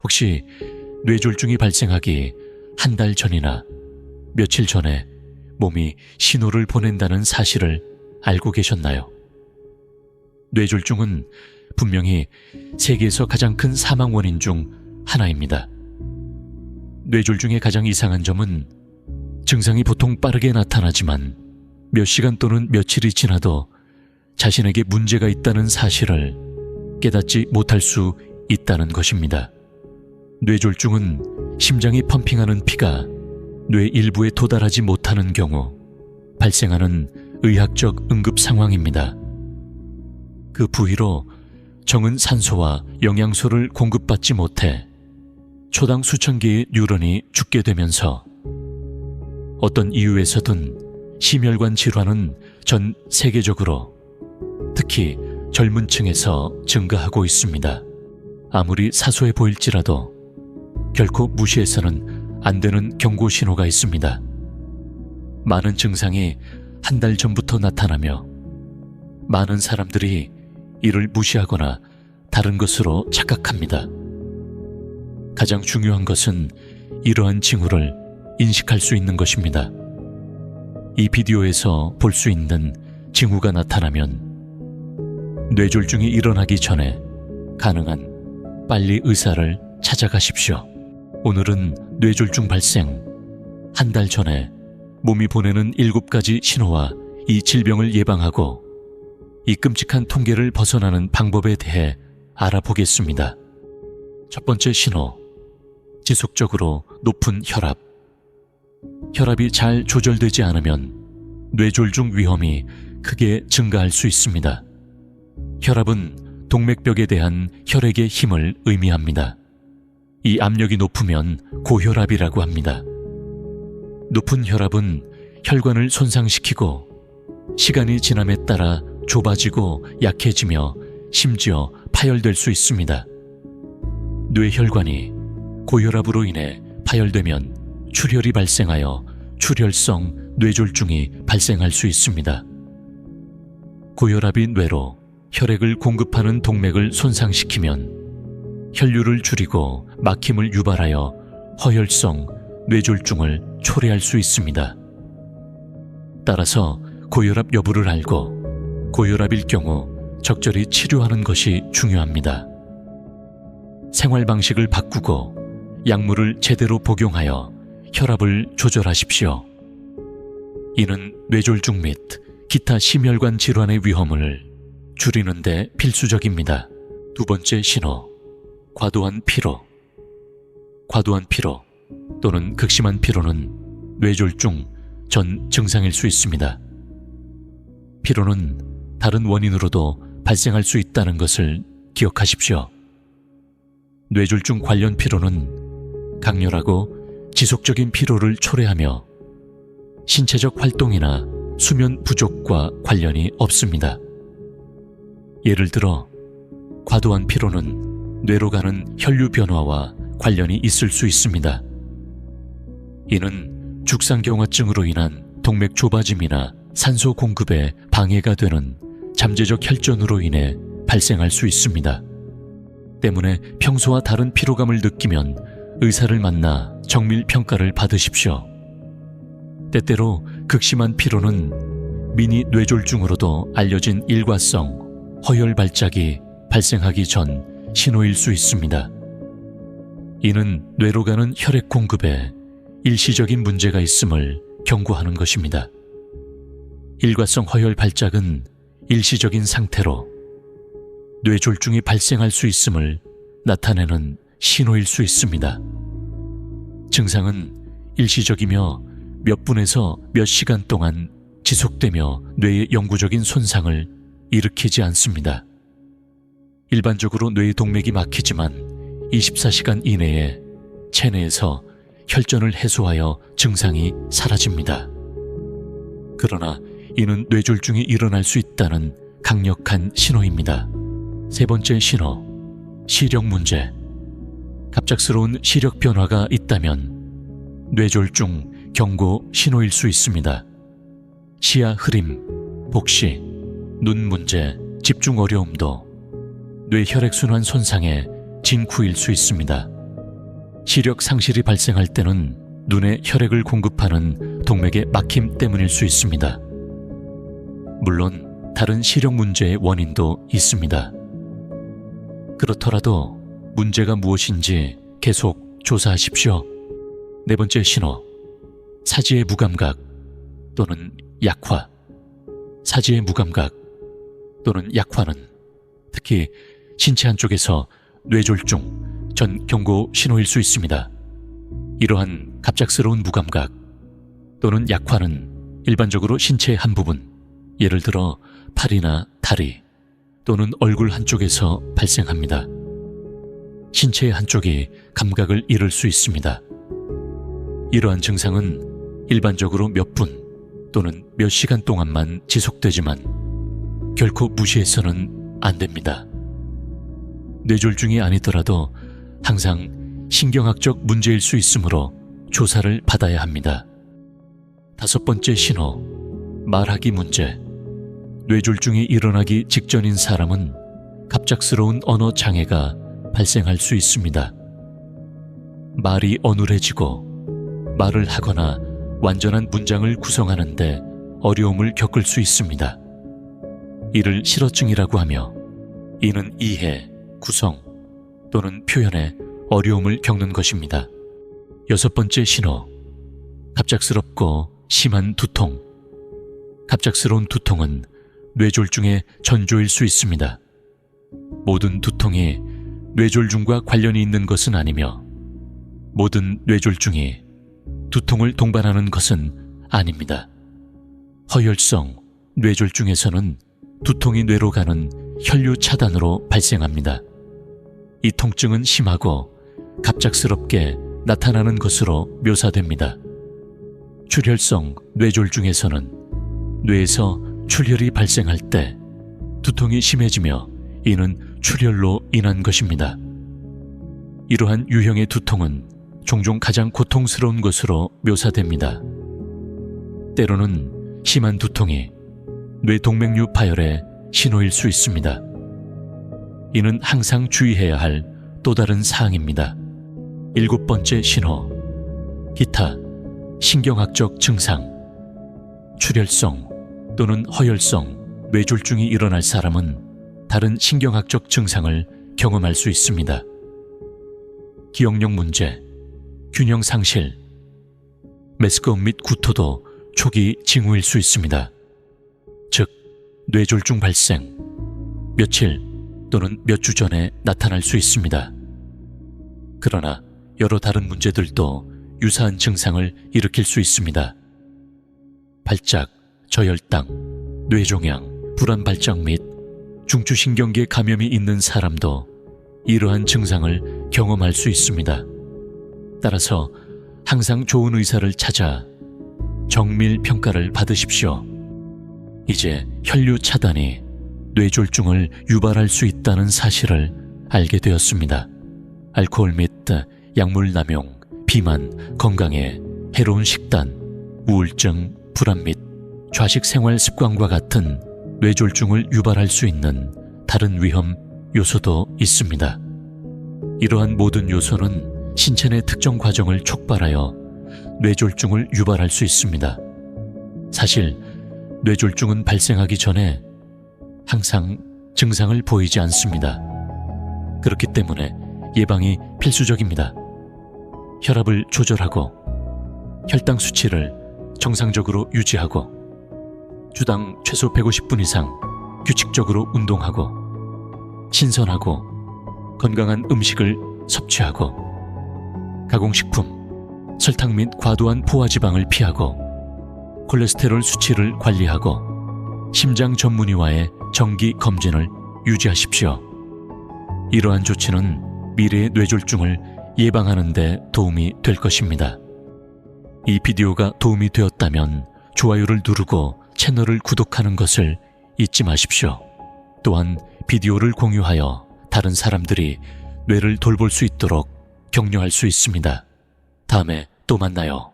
혹시 뇌졸중이 발생하기 한 달 전이나 며칠 전에 몸이 신호를 보낸다는 사실을 알고 계셨나요? 뇌졸중은 분명히 세계에서 가장 큰 사망 원인 중 하나입니다. 뇌졸중의 가장 이상한 점은 증상이 보통 빠르게 나타나지만 몇 시간 또는 며칠이 지나도 자신에게 문제가 있다는 사실을 깨닫지 못할 수 있다는 것입니다. 뇌졸중은 심장이 펌핑하는 피가 뇌 일부에 도달하지 못하는 경우 발생하는 의학적 응급 상황입니다. 그 부위로 적은 산소와 영양소를 공급받지 못해 초당 수천 개의 뉴런이 죽게 되면서 어떤 이유에서든 심혈관 질환은 전 세계적으로 특히 젊은 층에서 증가하고 있습니다. 아무리 사소해 보일지라도 결코 무시해서는 안 되는 경고 신호가 있습니다. 많은 증상이 한 달 전부터 나타나며 많은 사람들이 이를 무시하거나 다른 것으로 착각합니다. 가장 중요한 것은 이러한 징후를 인식할 수 있는 것입니다. 이 비디오에서 볼 수 있는 징후가 나타나면 뇌졸중이 일어나기 전에 가능한 빨리 의사를 찾아가십시오. 오늘은 뇌졸중 발생 한 달 전에 몸이 보내는 7가지 신호와 이 질병을 예방하고 이 끔찍한 통계를 벗어나는 방법에 대해 알아보겠습니다. 첫 번째 신호, 지속적으로 높은 혈압. 혈압이 잘 조절되지 않으면 뇌졸중 위험이 크게 증가할 수 있습니다. 혈압은 동맥벽에 대한 혈액의 힘을 의미합니다. 이 압력이 높으면 고혈압이라고 합니다. 높은 혈압은 혈관을 손상시키고 시간이 지남에 따라 좁아지고 약해지며 심지어 파열될 수 있습니다. 뇌혈관이 고혈압으로 인해 파열되면 출혈이 발생하여 출혈성 뇌졸중이 발생할 수 있습니다. 고혈압이 뇌로 혈액을 공급하는 동맥을 손상시키면 혈류를 줄이고 막힘을 유발하여 허혈성 뇌졸중을 초래할 수 있습니다. 따라서 고혈압 여부를 알고 고혈압일 경우 적절히 치료하는 것이 중요합니다. 생활 방식을 바꾸고 약물을 제대로 복용하여 혈압을 조절하십시오. 이는 뇌졸중 및 기타 심혈관 질환의 위험을 줄이는 데 필수적입니다. 두 번째 신호, 과도한 피로. 과도한 피로 또는 극심한 피로는 뇌졸중 전 증상일 수 있습니다. 피로는 다른 원인으로도 발생할 수 있다는 것을 기억하십시오. 뇌졸중 관련 피로는 강렬하고 지속적인 피로를 초래하며 신체적 활동이나 수면 부족과 관련이 없습니다. 예를 들어 과도한 피로는 뇌로 가는 혈류 변화와 관련이 있을 수 있습니다. 이는 죽상경화증으로 인한 동맥 좁아짐이나 산소 공급에 방해가 되는 잠재적 혈전으로 인해 발생할 수 있습니다. 때문에 평소와 다른 피로감을 느끼면 의사를 만나 정밀 평가를 받으십시오. 때때로 극심한 피로는 미니 뇌졸중으로도 알려진 일과성 허혈 발작이 발생하기 전 신호일 수 있습니다. 이는 뇌로 가는 혈액 공급에 일시적인 문제가 있음을 경고하는 것입니다. 일과성 허혈 발작은 일시적인 상태로 뇌졸중이 발생할 수 있음을 나타내는 신호일 수 있습니다. 증상은 일시적이며 몇 분에서 몇 시간 동안 지속되며 뇌의 영구적인 손상을 일으키지 않습니다. 일반적으로 뇌의 동맥이 막히지만 24시간 이내에 체내에서 혈전을 해소하여 증상이 사라집니다. 그러나 이는 뇌졸중이 일어날 수 있다는 강력한 신호입니다. 세 번째 신호, 시력 문제. 갑작스러운 시력 변화가 있다면 뇌졸중 경고 신호일 수 있습니다. 시야 흐림, 복시, 눈 문제, 집중 어려움도 뇌 혈액순환 손상의 징후일 수 있습니다. 시력 상실이 발생할 때는 눈에 혈액을 공급하는 동맥의 막힘 때문일 수 있습니다. 물론 다른 시력 문제의 원인도 있습니다. 그렇더라도 문제가 무엇인지 계속 조사하십시오. 네 번째 신호, 사지의 무감각 또는 약화. 사지의 무감각 또는 약화는 특히 신체 한쪽에서 뇌졸중, 전 경고 신호일 수 있습니다. 이러한 갑작스러운 무감각 또는 약화는 일반적으로 신체의 한 부분, 예를 들어 팔이나 다리 또는 얼굴 한쪽에서 발생합니다. 신체의 한쪽이 감각을 잃을 수 있습니다. 이러한 증상은 일반적으로 몇 분 또는 몇 시간 동안만 지속되지만 결코 무시해서는 안 됩니다. 뇌졸중이 아니더라도 항상 신경학적 문제일 수 있으므로 조사를 받아야 합니다. 다섯 번째 신호, 말하기 문제. 뇌졸중이 일어나기 직전인 사람은 갑작스러운 언어 장애가 발생할 수 있습니다. 말이 어눌해지고 말을 하거나 완전한 문장을 구성하는데 어려움을 겪을 수 있습니다. 이를 실어증이라고 하며, 이는 이해, 구성 또는 표현에 어려움을 겪는 것입니다. 여섯 번째 신호, 갑작스럽고 심한 두통. 갑작스러운 두통은 뇌졸중의 전조일 수 있습니다. 모든 두통이 뇌졸중과 관련이 있는 것은 아니며 모든 뇌졸중이 두통을 동반하는 것은 아닙니다. 허혈성 뇌졸중에서는 두통이 뇌로 가는 혈류 차단으로 발생합니다. 이 통증은 심하고 갑작스럽게 나타나는 것으로 묘사됩니다. 출혈성 뇌졸중에서는 뇌에서 출혈이 발생할 때 두통이 심해지며 이는 출혈로 인한 것입니다. 이러한 유형의 두통은 종종 가장 고통스러운 것으로 묘사됩니다. 때로는 심한 두통이 뇌동맥류 파열의 신호일 수 있습니다. 이는 항상 주의해야 할 또 다른 사항입니다. 일곱 번째 신호, 기타, 신경학적 증상. 출혈성 또는 허혈성 뇌졸중이 일어날 사람은 다른 신경학적 증상을 경험할 수 있습니다. 기억력 문제, 균형 상실, 메스꺼움 및 구토도 초기 징후일 수 있습니다. 즉, 뇌졸중 발생, 며칠 또는 몇 주 전에 나타날 수 있습니다. 그러나 여러 다른 문제들도 유사한 증상을 일으킬 수 있습니다. 발작, 저혈당, 뇌종양, 불안 발작 및 중추신경계 감염이 있는 사람도 이러한 증상을 경험할 수 있습니다. 따라서 항상 좋은 의사를 찾아 정밀 평가를 받으십시오. 이제 혈류 차단이 뇌졸중을 유발할 수 있다는 사실을 알게 되었습니다. 알코올 및 약물 남용, 비만, 건강에 해로운 식단, 우울증, 불안 및 좌식 생활 습관과 같은 뇌졸중을 유발할 수 있는 다른 위험 요소도 있습니다. 이러한 모든 요소는 신체 내 특정 과정을 촉발하여 뇌졸중을 유발할 수 있습니다. 사실 뇌졸중은 발생하기 전에 항상 증상을 보이지 않습니다. 그렇기 때문에 예방이 필수적입니다. 혈압을 조절하고 혈당 수치를 정상적으로 유지하고 주당 최소 150분 이상 규칙적으로 운동하고 신선하고 건강한 음식을 섭취하고 가공식품, 설탕 및 과도한 포화지방을 피하고 콜레스테롤 수치를 관리하고 심장 전문의와의 정기 검진을 유지하십시오. 이러한 조치는 미래의 뇌졸중을 예방하는 데 도움이 될 것입니다. 이 비디오가 도움이 되었다면 좋아요를 누르고 채널을 구독하는 것을 잊지 마십시오. 또한 비디오를 공유하여 다른 사람들이 뇌를 돌볼 수 있도록 격려할 수 있습니다. 다음에 또 만나요.